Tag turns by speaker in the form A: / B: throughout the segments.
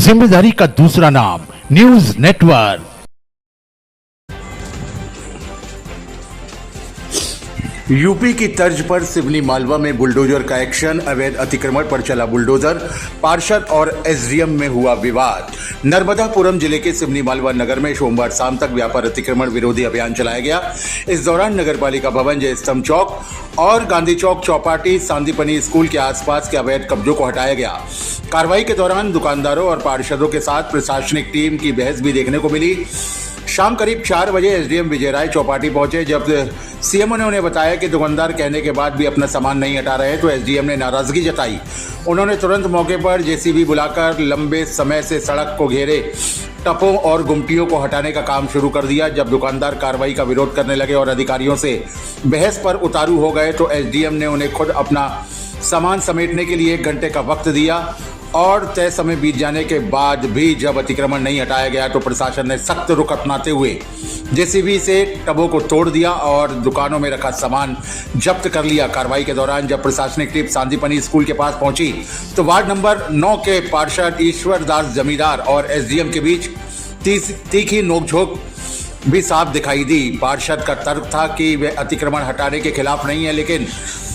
A: जिम्मेदारी का दूसरा नाम न्यूज नेटवर्क।
B: यूपी की तर्ज पर सिवनी मालवा में बुलडोजर का एक्शन, अवैध अतिक्रमण पर चला बुलडोजर, पार्षद और एसडीएम में हुआ विवाद। नर्मदापुरम जिले के सिवनी मालवा नगर में सोमवार शाम तक व्यापार अतिक्रमण विरोधी अभियान चलाया गया। इस दौरान नगर पालिका भवन, जय स्तंभ चौक और गांधी चौक चौपाटी, सांदीपनी स्कूल के आसपास के अवैध कब्जों को हटाया गया। कार्रवाई के दौरान दुकानदारों और पार्षदों के साथ प्रशासनिक टीम की बहस भी देखने को मिली। शाम करीब 4 बजे एसडीएम विजय राय चौपाटी पहुंचे। जब सीएमओ ने उन्हें बताया कि दुकानदार कहने के बाद भी अपना सामान नहीं हटा रहे तो एसडीएम ने नाराजगी जताई। उन्होंने तुरंत मौके पर जेसीबी बुलाकर लंबे समय से सड़क को घेरे टपों और गुमटियों को हटाने का काम शुरू कर दिया। जब दुकानदार कार्रवाई का विरोध करने लगे और अधिकारियों से बहस पर उतारू हो गए तो एसडीएम ने उन्हें खुद अपना सामान समेटने के लिए 1 घंटे का वक्त दिया और तय समय बीत जाने के बाद भी जब अतिक्रमण नहीं हटाया गया तो प्रशासन ने सख्त रुख अपनाते हुए जेसीबी से टबों को तोड़ दिया और दुकानों में रखा सामान जब्त कर लिया। कार्रवाई के दौरान जब प्रशासनिक टीम सांदीपनी स्कूल के पास पहुंची तो वार्ड नंबर 9 के पार्षद ईश्वर दास जमींदार और एसडीएम के बीच तीखी नोकझोंक भी साफ दिखाई दी। पार्षद का तर्क था कि वे अतिक्रमण हटाने के खिलाफ नहीं है, लेकिन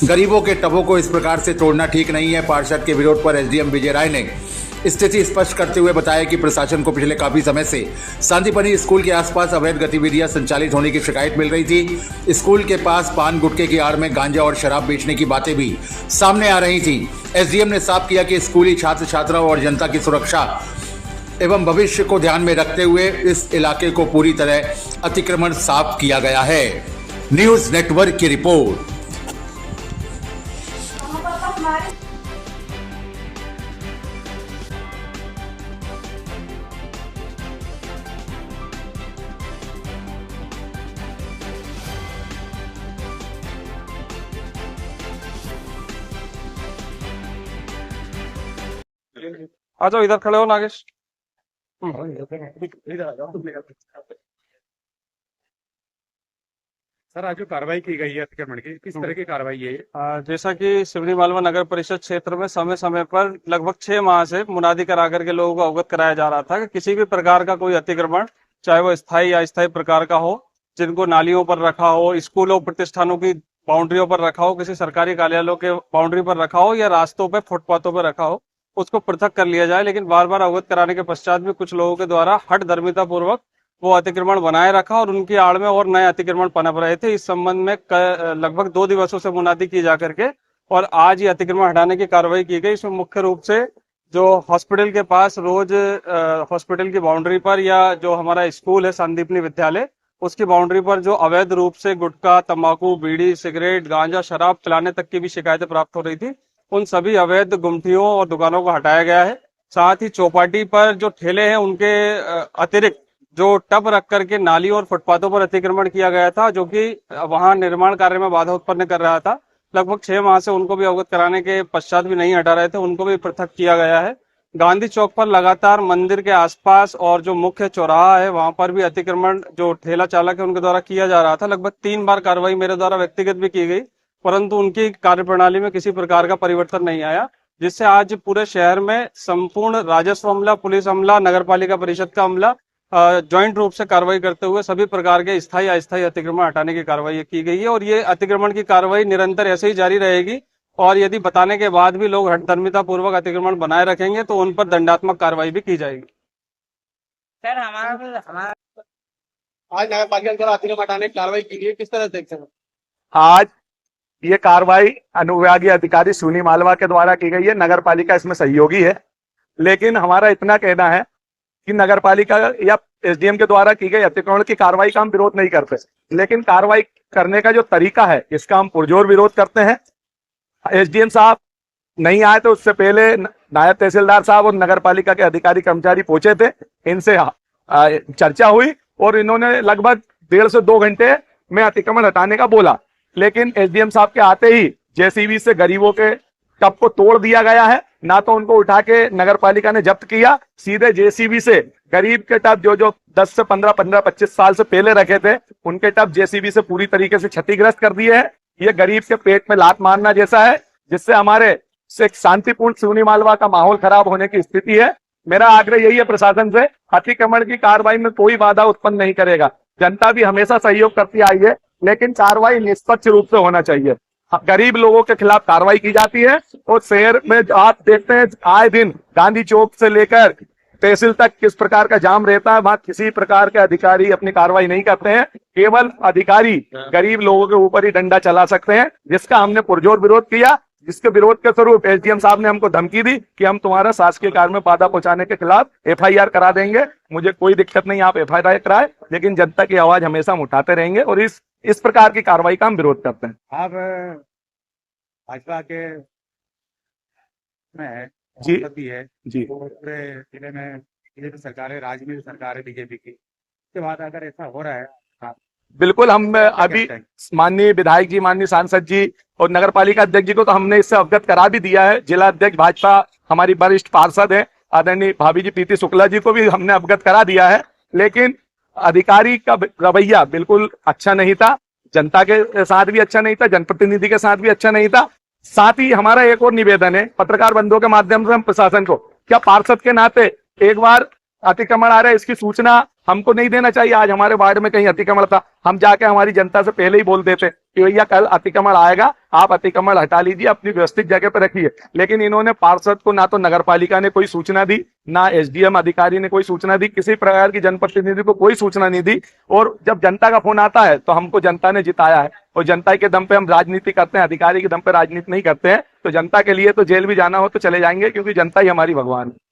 B: गरीबों के टबों को इस प्रकार से तोड़ना ठीक नहीं है। पार्षद के विरोध पर एसडीएम विजय राय ने स्थिति स्पष्ट करते हुए बताया कि प्रशासन को पिछले काफी समय से सांदीपनी स्कूल के आसपास अवैध गतिविधियां संचालित होने की शिकायत मिल रही थी। स्कूल के पास पान गुटखे की आड़ में गांजा और शराब बेचने की बातें भी सामने आ रही थी। एसडीएम ने साफ किया कि स्कूली छात्र छात्राओं और जनता की सुरक्षा एवं भविष्य को ध्यान में रखते हुए इस इलाके को पूरी तरह अतिक्रमण साफ किया गया है। न्यूज नेटवर्क की रिपोर्ट।
C: आ जाओ, इधर खड़े हो नागेश।
D: सर, आज जो कार्रवाई की गई है अतिक्रमण की, किस तरह की कार्रवाई है?
C: जैसा कि सिवनी मालवा नगर परिषद क्षेत्र में समय समय पर लगभग 6 माह से मुनादी करा करके लोगों को अवगत कराया जा रहा था कि किसी भी प्रकार का कोई अतिक्रमण, चाहे वो स्थायी या अस्थायी प्रकार का हो, जिनको नालियों पर रखा हो, स्कूलों प्रतिष्ठानों की बाउंड्रियों पर रखा हो, किसी सरकारी कार्यालयों के बाउंड्री पर रखा हो या रास्तों पर फुटपाथों पर रखा हो, उसको पृथक कर लिया जाए। लेकिन बार बार अवगत कराने के पश्चात भी कुछ लोगों के द्वारा हठ धर्मिता पूर्वक वो अतिक्रमण बनाए रखा और उनकी आड़ में और नए अतिक्रमण पनप रहे थे। इस संबंध में लगभग 2 दिवसों से मुनादी की जा करके और आज ये अतिक्रमण हटाने की कार्रवाई की गई। इसमें मुख्य रूप से जो हॉस्पिटल के पास रोज हॉस्पिटल की बाउंड्री पर या जो हमारा स्कूल है सांदीपनी विद्यालय, उसकी बाउंड्री पर जो अवैध रूप से गुटखा, तंबाकू, बीड़ी, सिगरेट, गांजा, शराब पिलाने तक की भी शिकायतें प्राप्त हो रही थी, उन सभी अवैध गुमटियों और दुकानों को हटाया गया है। साथ ही चौपाटी पर जो ठेले हैं उनके अतिरिक्त जो टब रख करके नाली और फुटपाथों पर अतिक्रमण किया गया था, जो कि वहां निर्माण कार्य में बाधा उत्पन्न कर रहा था, लगभग 6 माह से उनको भी अवगत कराने के पश्चात भी नहीं हटा रहे थे, उनको भी पृथक किया गया है। गांधी चौक पर लगातार मंदिर के आसपास और जो मुख्य चौराहा है वहां पर भी अतिक्रमण जो ठेला चालक है उनके द्वारा किया जा रहा था। लगभग 3 बार कार्रवाई मेरे द्वारा व्यक्तिगत भी की गई, परंतु उनकी कार्यप्रणाली में किसी प्रकार का परिवर्तन नहीं आया, जिससे आज पूरे शहर में संपूर्ण राजस्व अमला, पुलिस अमला, नगर पालिका परिषद का अमला ज्वाइंट रूप से कार्रवाई करते हुए सभी प्रकार के स्थायी अस्थायी अतिक्रमण हटाने की कार्रवाई की गई है। और ये अतिक्रमण की कार्रवाई निरंतर ऐसे ही जारी रहेगी और यदि बताने के बाद भी लोग हठधर्मिता पूर्वक अतिक्रमण बनाए रखेंगे तो उन पर दंडात्मक कार्रवाई भी की जाएगी।
E: सर, हमारा
D: आज नगर पालिका द्वारा अतिक्रमण हटाने की कार्रवाई की गई, किस तरह देखते हैं?
F: आज ये कार्रवाई अनुविभागीय अधिकारी सिवनी मालवा के द्वारा की गई है। नगर पालिका इसमें सहयोगी है, लेकिन हमारा इतना कहना है कि नगर पालिका या एसडीएम के द्वारा की गई अतिक्रमण की कार्रवाई का हम विरोध नहीं करते, लेकिन कार्रवाई करने का जो तरीका है इसका हम पुरजोर विरोध करते हैं। एसडीएम साहब नहीं आए तो उससे पहले नायब तहसीलदार साहब और नगर पालिका के अधिकारी कर्मचारी पहुंचे थे, इनसे चर्चा हुई और इन्होंने लगभग 1.5 से 2 घंटे में अतिक्रमण हटाने का बोला, लेकिन एसडीएम साहब के आते ही जेसीबी से गरीबों के टब को तोड़ दिया गया है। ना तो उनको उठा के नगर पालिका ने जब्त किया, सीधे जेसीबी से गरीब के टब जो 10 से 15-25 साल से पहले रखे थे उनके टब जेसीबी से पूरी तरीके से क्षतिग्रस्त कर दिए हैं। ये गरीब के पेट में लात मारना जैसा है, जिससे हमारे से शांतिपूर्ण सिवनी मालवा का माहौल खराब होने की स्थिति है। मेरा आग्रह यही है प्रशासन से, अतिक्रमण की कार्रवाई में कोई बाधा उत्पन्न नहीं करेगा। जनता भी हमेशा सहयोग करती आई है, लेकिन कार्रवाई निष्पक्ष रूप से होना चाहिए। गरीब लोगों के खिलाफ कार्रवाई की जाती है और शहर में आप देखते हैं आए दिन गांधी चौक से लेकर तहसील तक किस प्रकार का जाम रहता है। वहां किसी प्रकार के अधिकारी अपनी कार्रवाई नहीं करते हैं। केवल अधिकारी गरीब लोगों के ऊपर ही डंडा चला सकते हैं, जिसका हमने पुरजोर विरोध किया। जिसके विरोध के स्वरूप एसडीएम साहब ने हमको धमकी दी कि हम तुम्हारा शासकीय कार्य में बाधा पहुंचाने के खिलाफ एफआईआर करा देंगे। मुझे कोई दिक्कत नहीं, आप एफआईआर कराए, लेकिन जनता की आवाज हमेशा हम उठाते रहेंगे और इस प्रकार की कार्रवाई का हम विरोध करते हैं।
G: आप भाजपा के में
F: जी
G: भी है
F: जी
G: पूरे जिले में, बीजेपी सरकार है, राज्य में भी सरकार है बीजेपी की। इसके बाद अगर ऐसा हो रहा है,
F: बिल्कुल, हम अभी माननीय विधायक जी, माननीय सांसद जी और नगर पालिका अध्यक्ष जी को तो हमने इससे अवगत करा भी दिया है। जिला अध्यक्ष भाजपा हमारी वरिष्ठ पार्षद है आदरणीय भाभी जी प्रीति शुक्ला जी को भी हमने अवगत करा दिया है, लेकिन अधिकारी का रवैया बिल्कुल अच्छा नहीं था। जनता के साथ भी अच्छा नहीं था, जनप्रतिनिधि के साथ भी अच्छा नहीं था। साथ ही हमारा एक और निवेदन है पत्रकार बंधुओं के माध्यम से हम प्रशासन को, क्या पार्षद के नाते एक बार अतिक्रमण आ रहा है इसकी सूचना हमको नहीं देना चाहिए? आज हमारे वार्ड में कहीं अतिक्रमण था, हम जाके हमारी जनता से पहले ही बोल देते कि भैया कल अतिक्रमण आएगा, आप अतिक्रमण हटा लीजिए, अपनी व्यवस्थित जगह पर रखिए। लेकिन इन्होंने पार्षद को ना तो नगर पालिका ने कोई सूचना दी, ना एसडीएम अधिकारी ने कोई सूचना दी, किसी प्रकार की जनप्रतिनिधि को कोई सूचना नहीं दी। और जब जनता का फोन आता है तो हमको जनता ने जिताया है और जनता के दम पे हम राजनीति करते हैं, अधिकारी के दम पे राजनीति नहीं करते हैं। तो जनता के लिए तो जेल भी जाना हो तो चले जाएंगे, क्योंकि जनता ही हमारी भगवान है।